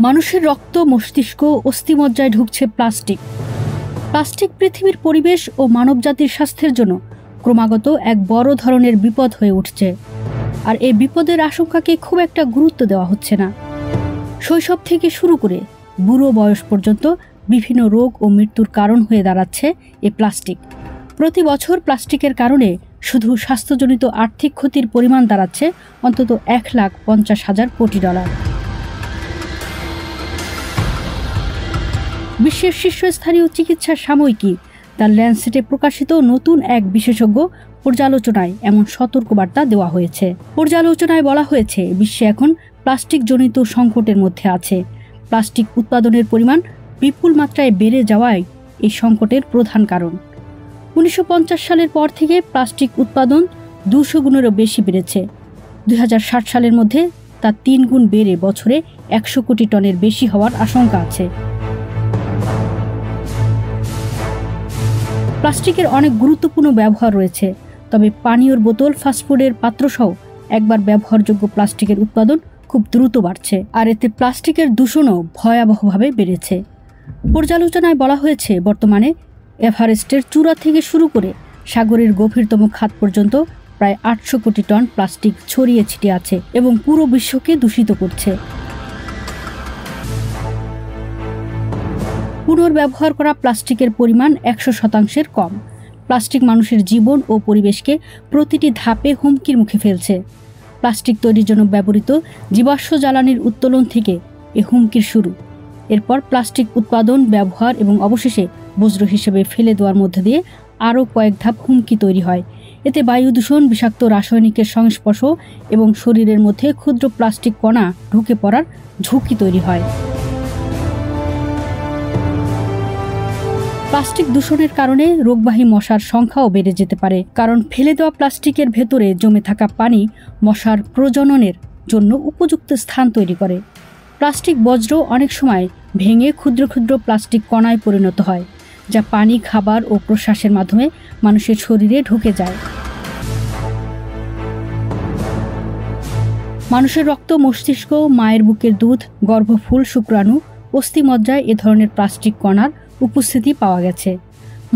মানুষের রক্ত, মস্তিষ্ক, অস্থিমজ্জায় ঢুকছে প্লাস্টিক। প্লাস্টিক পৃথিবীর পরিবেশ ও মানবজাতির স্বাস্থ্যের জন্য ক্রমাগত এক বড় ধরনের বিপদ হয়ে উঠছে। আর এই বিপদের আশঙ্কাকে খুব একটা গুরুত্ব দেওয়া হচ্ছে না। শৈশব থেকে শুরু করে বুড়ো বয়স পর্যন্ত বিভিন্ন রোগ ও মৃত্যুর কারণ হয়ে দাঁড়াচ্ছে এই প্লাস্টিক। প্রতি বছর প্লাস্টিকের কারণে শুধু স্বাস্থ্যজনিত আর্থিক ক্ষতির পরিমাণ দাঁড়াচ্ছে অন্তত $1,50,000 কোটি। বিশ্বের শীর্ষস্থানীয় চিকিৎসা সাময়িকী দ্য ল্যান্সেটে প্রকাশিত নতুন এক বিশেষজ্ঞ পর্যালোচনায় এমন সতর্কবার্তা দেওয়া হয়েছে। পর্যালোচনায় বলা হয়েছে, বিশ্বে এখন প্লাস্টিক জনিত সংকটের মধ্যে আছে। প্লাস্টিক উৎপাদনের পরিমাণ বিপুল মাত্রায় বেড়ে যাওয়াই এই সংকটের প্রধান কারণ। 1950 সালের পর থেকে প্লাস্টিক উৎপাদন 200 গুণেরও বেশি বেড়েছে। 2060 সালের মধ্যে তা 3 গুণ বেড়ে বছরে 100 কোটি টনের বেশি হওয়ার আশঙ্কা আছে। প্লাস্টিকের অনেক গুরুত্বপূর্ণ ব্যবহার রয়েছে, তবে পানীয়র বোতল, ফাস্টফুডের পাত্রসহ একবার ব্যবহারযোগ্য প্লাস্টিকের উৎপাদন খুব দ্রুত বাড়ছে, আর এতে প্লাস্টিকের দূষণও ভয়াবহভাবে বেড়েছে। পর্যালোচনায় বলা হয়েছে, বর্তমানে এভারেস্টের চূড়া থেকে শুরু করে সাগরের গভীরতম খাত পর্যন্ত প্রায় 800 কোটি টন প্লাস্টিক ছড়িয়ে ছিটিয়ে আছে এবং পুরো বিশ্বকে দূষিত করছে। পুনর্ব্যবহার করা প্লাস্টিকের পরিমাণ 100% কম। প্লাস্টিক মানুষের জীবন ও পরিবেশকে প্রতিটি ধাপে হুমকির মুখে ফেলছে। প্লাস্টিক তৈরির জন্য ব্যবহৃত জীবাশ্ম জ্বালানির উত্তোলন থেকে এ হুমকির শুরু। এরপর প্লাস্টিক উৎপাদন, ব্যবহার এবং অবশেষে বজ্র হিসেবে ফেলে দেওয়ার মধ্যে দিয়ে আরও কয়েক ধাপ হুমকি তৈরি হয়। এতে বায়ু দূষণ, বিষাক্ত রাসায়নিকের সংস্পর্শ এবং শরীরের মধ্যে ক্ষুদ্র প্লাস্টিক কণা ঢুকে পড়ার ঝুঁকি তৈরি হয়। প্লাস্টিক দূষণের কারণে রোগবাহী মশার সংখ্যাও বেড়ে যেতে পারে, কারণ ফেলে দেওয়া প্লাস্টিকের ভেতরে জমে থাকা পানি মশার প্রজননের জন্য উপযুক্ত স্থান তৈরি করে। প্লাস্টিক বজ্র অনেক সময় ভেঙে ক্ষুদ্র ক্ষুদ্র প্লাস্টিক কণায় পরিণত হয়, যা পানি, খাবার ও প্রশ্বাসের মাধ্যমে মানুষের শরীরে ঢুকে যায়। মানুষের রক্ত, মস্তিষ্ক, মায়ের বুকের দুধ, গর্ভফুল, শুক্রাণু, অস্থিমজ্জায় এ ধরনের প্লাস্টিক কণার উপস্থিতি পাওয়া গেছে।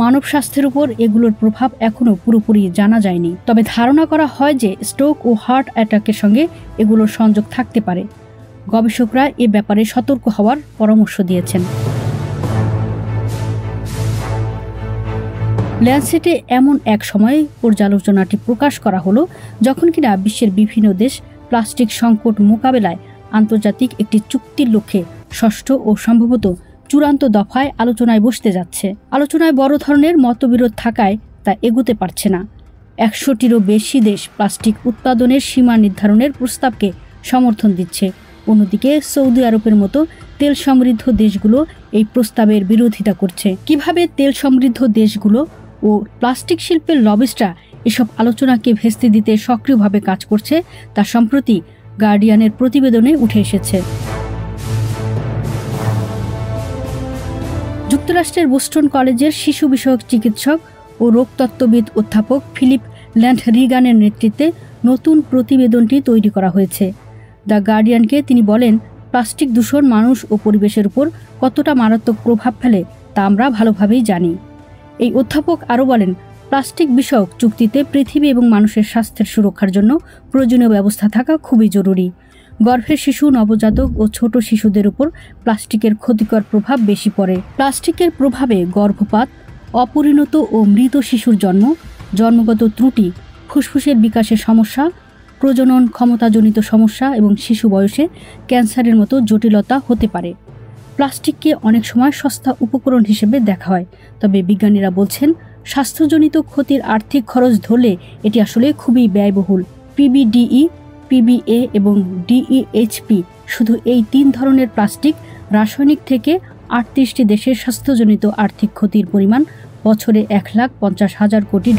মানব স্বাস্থ্যের উপর এগুলোর প্রভাব এখনও পুরোপুরি জানা যায়নি, তবে ধারণা করা হয় যে স্ট্রোক ও হার্ট অ্যাটাকের সঙ্গে এগুলোর সংযোগ থাকতে পারে। গবেষকরা এ ব্যাপারে সতর্ক হওয়ার পরামর্শ দিয়েছেন। ল্যান্সেটে এমন এক সময়ে পর্যালোচনাটি প্রকাশ করা হলো যখন কিনা বিশ্বের বিভিন্ন দেশ প্লাস্টিক সংকট মোকাবেলায় আন্তর্জাতিক একটি চুক্তির লক্ষ্যে ষষ্ঠ ও সম্ভবত চূড়ান্ত দফায় আলোচনায় বসতে যাচ্ছে। আলোচনায় বড় ধরনের মতবিরোধ থাকায় তা এগোতে পারছে না। 100টিরও বেশি দেশ প্লাস্টিক উৎপাদনের সীমা নির্ধারণের প্রস্তাবকে সমর্থন দিচ্ছে। অন্যদিকে সৌদি আরবের মতো তেল সমৃদ্ধ দেশগুলো এই প্রস্তাবের বিরোধিতা করছে। কিভাবে তেল সমৃদ্ধ দেশগুলো ও প্লাস্টিক শিল্পের লবিস্টরা এসব আলোচনাকে ভেস্তে দিতে সক্রিয়ভাবে কাজ করছে তা সম্প্রতি গার্ডিয়ানের প্রতিবেদনে উঠে এসেছে। যুক্তরাষ্ট্রের বোস্টন কলেজের শিশু বিষয়ক চিকিৎসক ও রোগতত্ত্ববিদ অধ্যাপক ফিলিপ ল্যান্ডরিগানের নেতৃত্বে নতুন প্রতিবেদনটি তৈরি করা হয়েছে। দ্য গার্ডিয়ানকে তিনি বলেন, প্লাস্টিক দূষণ মানুষ ও পরিবেশের উপর কতটা মারাত্মক প্রভাব ফেলে তা আমরা ভালোভাবেই জানি। এই অধ্যাপক আরও বলেন, প্লাস্টিক বিষয়ক চুক্তিতে পৃথিবী এবং মানুষের স্বাস্থ্যের সুরক্ষার জন্য প্রয়োজনীয় ব্যবস্থা থাকা খুবই জরুরি। গর্ভের শিশু, নবজাতক ও ছোট শিশুদের উপর প্লাস্টিকের ক্ষতিকর প্রভাব বেশি পড়ে। প্লাস্টিকের প্রভাবে গর্ভপাত, অপরিণত ও মৃত শিশুর জন্ম, জন্মগত ত্রুটি, ফুসফুসের বিকাশের সমস্যা, প্রজনন ক্ষমতাজনিত সমস্যা এবং শিশু বয়সে ক্যান্সারের মতো জটিলতা হতে পারে। প্লাস্টিককে অনেক সময় সস্তা উপকরণ হিসেবে দেখা হয়, তবে বিজ্ঞানীরা বলছেন স্বাস্থ্যজনিত ক্ষতির আর্থিক খরচ ধরলে এটি আসলে খুবই ব্যয়বহুল। পিবিডিই, পিবিএ এবং ডিইএইচপি শুধু এই 3 ধরনের প্লাস্টিক রাসায়নিক থেকে 38টি দেশের স্বাস্থ্যজনিত আর্থিক ক্ষতির পরিমাণ বছরে $1,50,000 কোটি।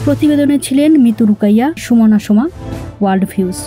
প্রতিবেদনে ছিলেন মিতু রুকাইয়া, সুমনা সোমা, ওয়ার্ল্ড ভিউজ।